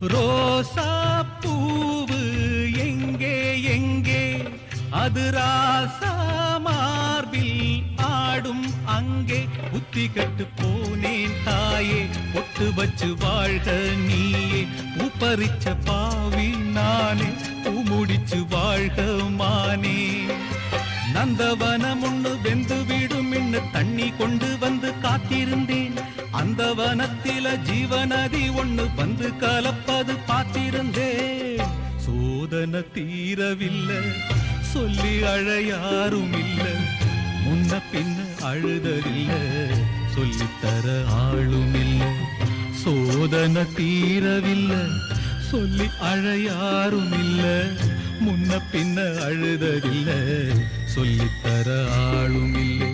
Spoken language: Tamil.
ரோசா பூவு எங்கே எங்கே அது ராசா மார்பில் ஆடும் அங்கே புத்தி கட்டு போனேன் தாயே பொட்டு வச்சு வாழ்க நீயே உப்பரிச்ச பாவி நானே முடிச்சு வாழ்க மானே நந்தவனம் ஒண்ணு வெந்து விடும் என்று தண்ணி கொண்டு வந்து காத்திருந்தேன் அந்த வனத்தில ஜீவநதி ஒண்ணு வந்து கலப்பது பார்த்திருந்தேன் சோதனை தீரவில்லை சொல்லி அழையாரும் இல்ல முன்ன பின்ன அழுதறில்ல சொல்லித்தர ஆளும் இல்ல சோதனை தீரவில்லை சொல்லி அழையாரும் இல்ல முன்ன பின்ன அழுதறில்ல சொல்லித்தர ஆளும் இல்லை